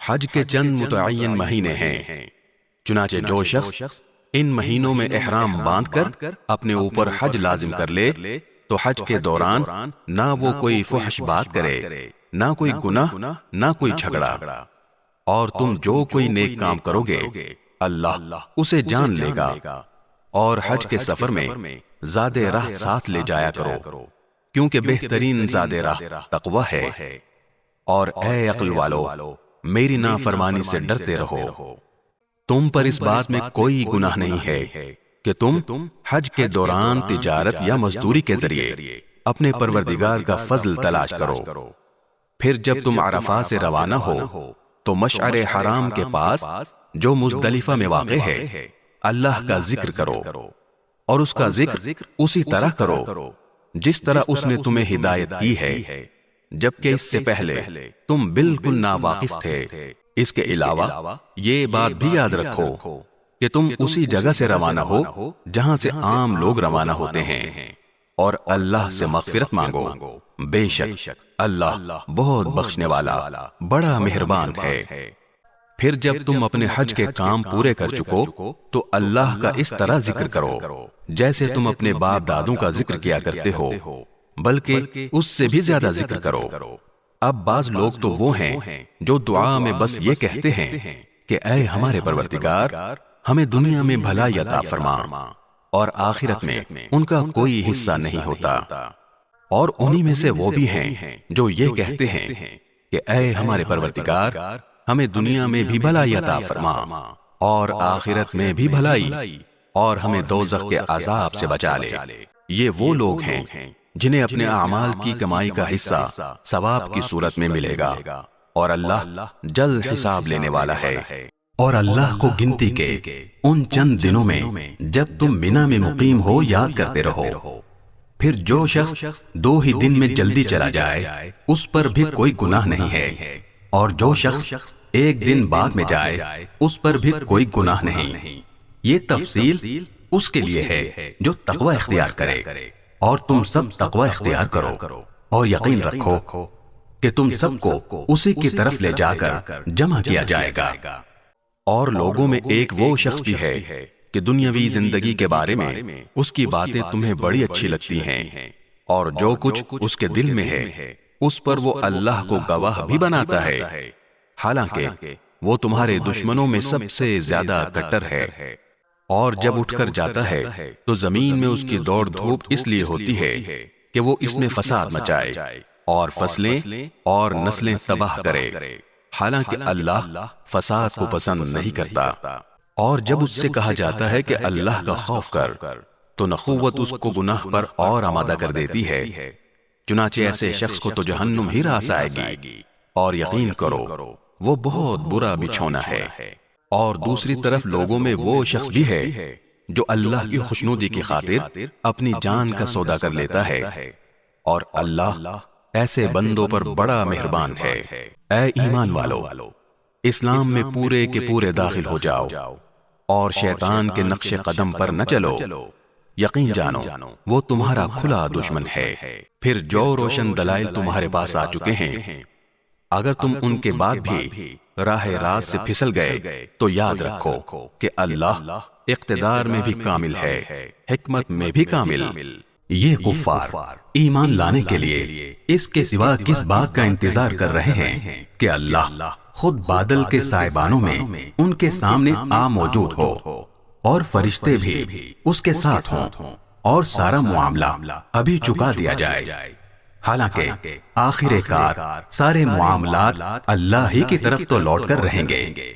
حج کے چند متعین مہینے ہیں، چنانچہ جو شخص ان مہینوں میں احرام باندھ کر اپنے اوپر حج لازم کر لے تو حج کے دوران نہ وہ کوئی فحش بات کرے، نہ کوئی گناہ، نہ کوئی جھگڑا، اور تم جو کوئی نیک کام کرو گے اللہ اسے جان لے گا۔ اور حج کے سفر میں زاد راہ ساتھ لے جایا کرو، کیونکہ بہترین زاد راہ تقوی ہے۔ اور اے عقل والو، میری نافرمانی سے ڈرتے رہو۔ تم پر اس بات میں کوئی گناہ نہیں ہے کہ تم حج کے دوران تجارت یا مزدوری کے ذریعے اپنے پروردگار کا فضل تلاش کرو۔ پھر جب تم عرفات سے روانہ ہو تو مشعر حرام کے پاس جو مزدلفہ میں واقع ہے اللہ کا ذکر کرو، اور اس کا ذکر اسی طرح کرو جس طرح اس نے تمہیں ہدایت کی ہے، جبکہ اس سے پہلے تم بالکل ناواقف تھے۔ اس کے علاوہ یہ بات بھی یاد رکھو کہ تم اسی جگہ سے روانہ ہو جہاں سے عام لوگ روانہ ہوتے ہیں، اور اللہ سے مغفرت مانگو، بے شک اللہ بہت بخشنے والا بڑا مہربان ہے۔ پھر جب تم اپنے حج کے کام پورے کر چکو تو اللہ کا اس طرح ذکر کرو جیسے تم اپنے باپ دادوں کا ذکر کیا کرتے ہو، بلکہ اس سے بھی زیادہ ذکر کرو۔ اب بعض لوگ تو وہ ہیں جو دعا میں بس یہ کہتے ہیں کہ اے ہمارے پروردگار، ہمیں دنیا میں بھلائی عطا فرما، اور آخرت میں ان کا کوئی حصہ نہیں ہوتا۔ اور انہی میں سے وہ بھی ہیں جو یہ کہتے ہیں کہ اے ہمارے پروردگار، ہمیں دنیا میں بھی بھلائی عطا فرما اور آخرت میں بھی بھلائی، اور ہمیں دوزخ کے عذاب سے بچا لے۔ یہ وہ لوگ ہیں جنہیں اپنے اعمال کی کمائی کا حصہ ثواب کی صورت میں ملے گا، اور اللہ جلد حساب لینے والا ہے۔ اور اللہ کو گنتی کے ان چند دنوں میں جب تم مینا میں مقیم ہو یاد کرتے رہو۔ پھر جو شخص 2 ہی دن میں جلدی چلا جائے اس پر بھی کوئی گناہ نہیں ہے، اور جو شخص 1 دن بعد میں جائے اس پر بھی کوئی گناہ نہیں۔ یہ تفصیل اس کے لیے ہے جو تقوی اختیار کرے، اور تم سب تقوی اختیار کرو، اور یقین رکھو کہ تم سب کو اسی کی طرف لے جا کر جمع کیا جائے گا۔ اور لوگوں میں ایک وہ شخص بھی ہے کہ دنیاوی زندگی کے بارے میں اس کی باتیں تمہیں بڑی اچھی لگتی ہیں، اور جو کچھ اس کے دل میں ہے اس پر وہ اللہ کو گواہ بھی بناتا ہے، حالانکہ وہ تمہارے دشمنوں میں سب سے زیادہ کٹر ہے۔ اور جب اٹھ کر جاتا ہے تو زمین میں اس کی دوڑ دھوپ اس لیے ہوتی ہے کہ وہ اس میں فساد مچائے اور فصلیں اور نسلیں تباہ کرے، حالانکہ اللہ فساد کو پسند نہیں کرتا۔ اور جب اس سے کہا جاتا ہے کہ اللہ کا خوف کر تو نخوت اس کو گناہ پر اور آمادہ کر دیتی ہے، چنانچہ ایسے شخص کو تو جہنم ہی راس آئے گی، اور یقین کرو وہ بہت برا بچھونا ہے۔ اور دوسری طرف لوگوں میں وہ شخص بھی ہے جو اللہ کی خوشنودی کی خاطر اپنی جان کا سودا کر لیتا ہے، اور اللہ ایسے بندوں پر بڑا مہربان ہے۔ اے ایمان والو، اسلام میں پورے کے پورے داخل ہو جاؤ اور شیطان کے نقش قدم پر نہ چلو، یقین جانو وہ تمہارا کھلا دشمن ہے۔ پھر جو روشن دلائل تمہارے پاس آ چکے ہیں، اگر تم ان کے بعد بھی راہ راست سے پھسل گئے تو یاد رکھو کہ اللہ اقتدار میں بھی کامل ہے، حکمت میں بھی کامل۔ یہ کفار ایمان لانے کے لیے اس کے سوا کس بات کا انتظار کر رہے ہیں کہ اللہ خود بادل کے سائبانوں میں ان کے سامنے آ موجود ہو، اور فرشتے بھی اس کے ساتھ ہوں، اور سارا معاملہ ابھی چکا دیا جائے، حالانکہ آخر کار سارے معاملات اللہ ہی کی طرف تو لوٹ کر رہیں گے۔